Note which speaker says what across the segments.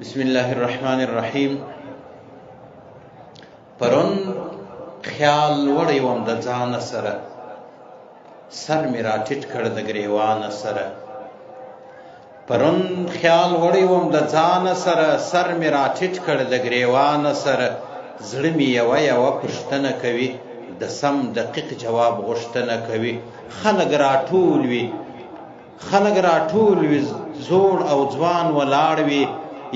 Speaker 1: بسم الله الرحمن الرحیم. پرون خیال وړی وم د ځان سره، سر می را ټیټ کړ د ګریوان سره. پرون خیال وړی وم د ځان سره، سر می را ټیټ کړ د ګریوان سره. زړه می یوه پوښتنه کوي، د سم دقیق جواب غوښتنه کوي. خلک راټول وي، زوړ او ځوان ولاړ وي،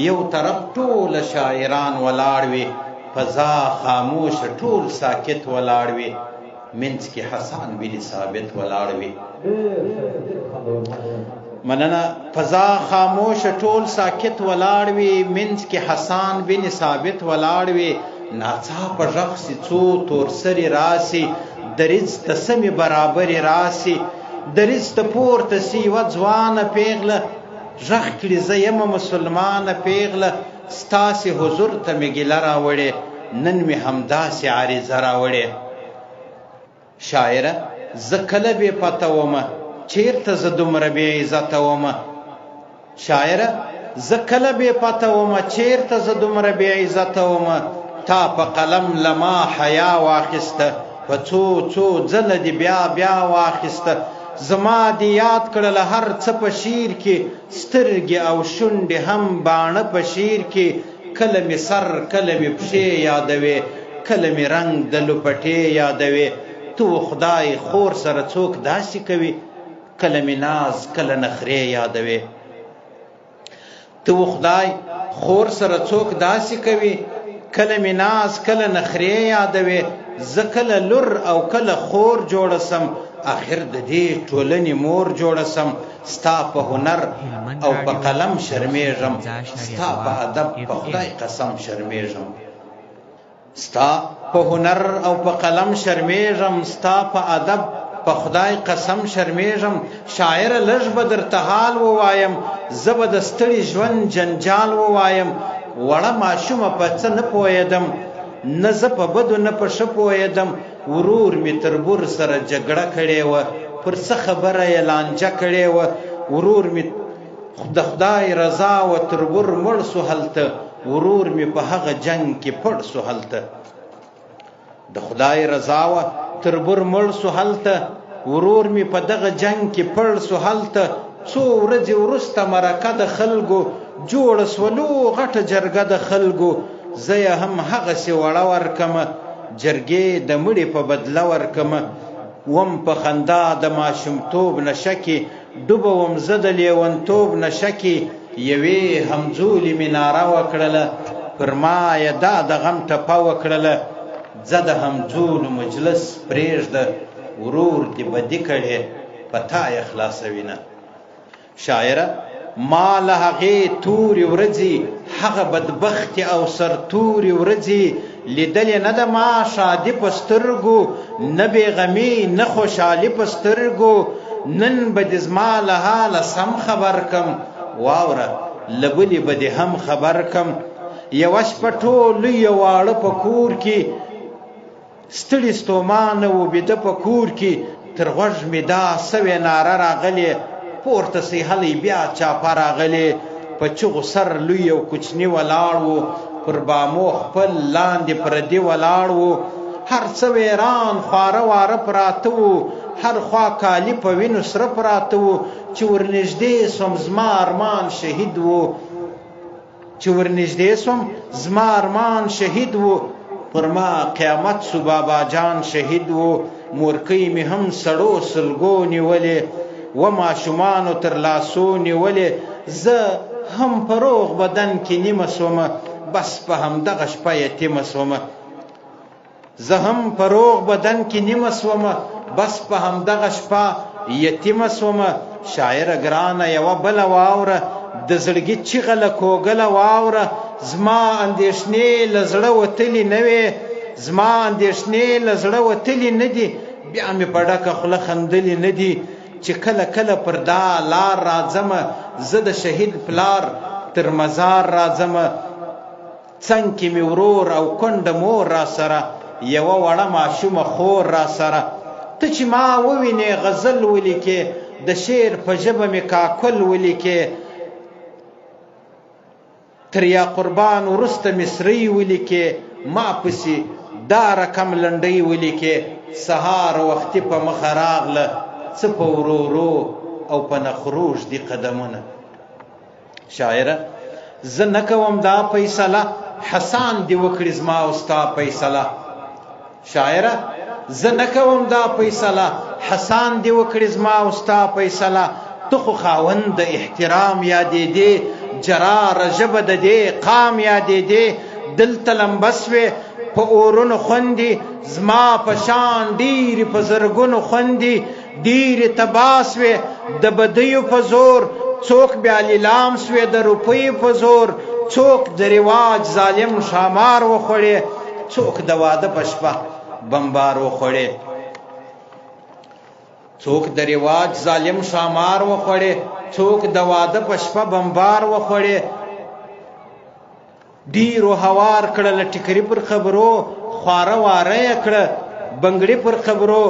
Speaker 1: یو طرف ټول شاعران ولاړ وي، فضا خاموش ټول ساکت ولاړ وي، منځ کې حسن بن ثابت ولاړ وي. مننه. فضا خاموش ټول ساکت ولاړ وي، منځ کې حسن بن ثابت ولاړ وي. ناڅاپه غږ سي څو تور سري راسي، دریځ ته سمې برابرې راسي، دریځ ته پورته سي یوه ځوانه پیغله، غږ کړي زه یمه مسلمانه پیغله، ستاسې حضور ته مې ګیله راوړې، نن مې همداسې عریضه راوړې. شاعره زه کله بې پته ومه، چیرته زه دومره بې عزته ومه. شاعره زه کله بې پته ومه، چیرته زه دومره بې عزته ومه. تا په قلم له ما حیا واخیسته، په څو ځله دې بیا واخیسته. زما دې یاد کړله هر څه په شعر کې، سترګې او شونډې هم باڼه په شعر کې. کله مې سر کله مې پښې یادوې، کله مې رنګ د لپټې یادوې. تو خدای خور سره څوک داسې کوي، کله مې ناز کله نخرې یادوې. تو خدای خور سره څوک داسې کوي، کله مې ناز کله نخرې یادوې. زه کله لور او کله خور جوړه سم، آخر د دې ټولنې مور جوړه سم. ستا په هنر او په قلم شرمېږم، ستا په ادب په خدای قسم شرمېږم. ستا په هنر او په قلم شرمېږم، ستا په ادب په خدای قسم شرمېږم. شاعره لږ به درته حال ووایم، زه به د ستړي ژوند جنجال ووایم. وړه ماشومه په څه نه پوهېدم، نه زه په بدو نه په ښه پوهېدم. ورور مې تربور سره جګړه کړې وه، پر څه خبره یې لانجه کړې وه. ورور مې د خدای رضا وه، تربور مړ سو هلته، ورور مې په هغه جنګ کې پړ سو هلته. د خدای رضا وه تربور مړ سو هلته، ورور مې په دغه جنګ کې پړ سو هلته. څو ورځې وروسته مرکه د خلکو، جوړه سولو غټه جرګه د خلکو. زه یې هم هغسې وړه ورکمه، جرګې د مړي په بدله ورکمه. وم په خندا د ماشومتوب نشه کې، ډوبه وم زه د لیونتوب نشه کې. یوې همزولې مې ناره وکړله، پر ما یې دا د غم ټپه وکړله. ځه د همزولو مجلس پرېږده، ورور دې بدي کړې په تا یې خلاصوینه. شاعره ما له هغې تورې ورځې، هغه بدبختې او سرتورې ورځې لیدلې نه ده ما شادي په سترګو، نه بېغمي نه خوشحالي په سترګو. نن به دې زما له حاله سم خبر کم، واوره له بلې به دې هم خبر کم. یوه شپه ټول لوی واړه په کور کې، ستړي ستومانه و بیده په کور کې. تر غوږ مې دا سوې ناره راغلې، پورته سي هلی بیا چاپه راغلې. په چغو سر لوی او کوچني ولاړ و، پر بامو خپل لاندې پردي ولاړ و. هر څه ویران خواره واره پراته وو، هر خوا کالي په وینو سره پراته وو. چې ورنږدې سوم زما ارمان شهید وو، چې ورنږدې سوم زما ارمان شهید وو. پر ما قیامت سو بابا جان شهید وو. مورکۍ مې هم سړو سلګو نیولې، و ماشومانو تر لاسو نیولې. زه هم په روغ بدن کې نیمه سومه، بس په همدغه شپه یتیمه سومه. زه هم په روغ بدن کې نیمه سومه، بس په همدغه شپه یتیمه سومه. شاعره ګرانه یوه بله واوره، د زړګي چیغه له کوږله واوره. زما اندېښنې له زړه وتلي نه وې، زما اندېښنې له زړه وتلي نه دي، بیا مې په ډکه خوله خندلي نه دي. چې کله کله پر دا لار راځمه، زه د شهید پلار تر مزار راځمه. څنګ کې مې ورور او کونډه مور را سره، یوه وړه ماشومه خور را سره. ته چې ما ووینې غزل ولیکې، د شعر په ژبه مې کاکل ولیکې. تر یا قربان وروسته مصري ولیکې ما پسې دا رقم لنډۍ ولیکې سهار وختي په مخه راغله څه په ورو ورو او په نخروش دي قدمونه. شاعره زه نه کوم دا فیصله حسان دې وکړي زما او ستا فیصله. شاعره زه نه کوم دا فیصله حسان دې وکړي زما او ستا فیصله. ته خو خاوند د احترام یادېدې جراره ژبه د دې قام یادېدې دلته لمبس وې په اورونو خوندي زما په شان ډېرې په زرګونو خوندي ډېرې تباه سوې د بدیو په زور څوک بیا لیلام سوې د روپیو په زور څوک د رواج ظالم ښامار وخوړې څوک د واده په شپه بمبار وخوړې څوک د رواج ظالم ښامار وخوړې څوک د واده په شپه بمبار وخوړې ډیرو هوار کړل ټیکري پر خبرو خواره واره یې کړه بنګړي پر خبرو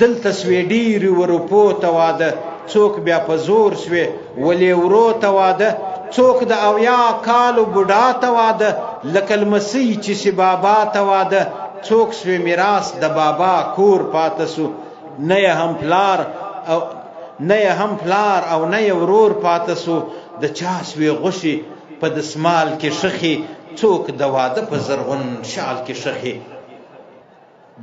Speaker 1: دلته سوې ډیرې وروپو ته واده څوک بیا په زور سوې ولې ورو ته واده څوک د اویا کالو بوډا ته واده لکه لمسۍ چې سي بابا ته واده څوک سوې میراث د بابا کور پاته سو نه یې هم پلار او نه یې ورور پاته سو د چا سوې غوښې په دسمال کې شخي څوک د واده په زرغون شال کې شخي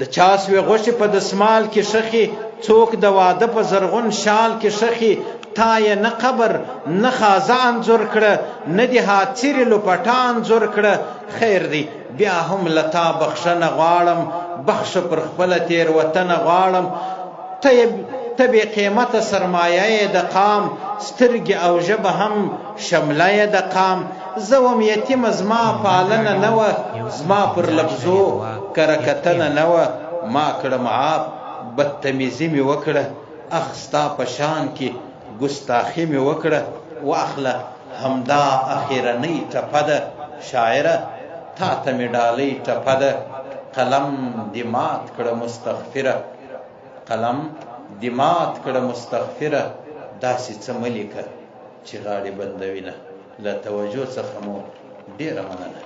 Speaker 1: د چا سوې غوښې په دسمال کې شخي څوک د واده په زرغون شال کې شخي تا یې نه قبر نه خازه انځور کړه نه دې حاضرې لوپټه انځور کړه خیر دی بیا هم له تا بخښنه غواړم بخښه پر خپله تېروتنه غواړم ته بې قیمته سرمایه یې د قام سترګې او ژبه هم شمله یې د قام زه وم یتیمه زما پالنه نه وه زما پر لفظو کره کتنه نه وه ما کړه معاف بدتمیزي مې وکړه اخ ستا په شان کې ګستاخي مې وکړه واخله همدا اخرنۍ ټپه ده شاعره تا ته مې ډالۍ ټپه ده قلم دې مات کړه مستغفره قلم دې مات کړه مستغفره داسې څه مه لیکه چې غاړې بندوینه له توجه څخه مو ډېره مننه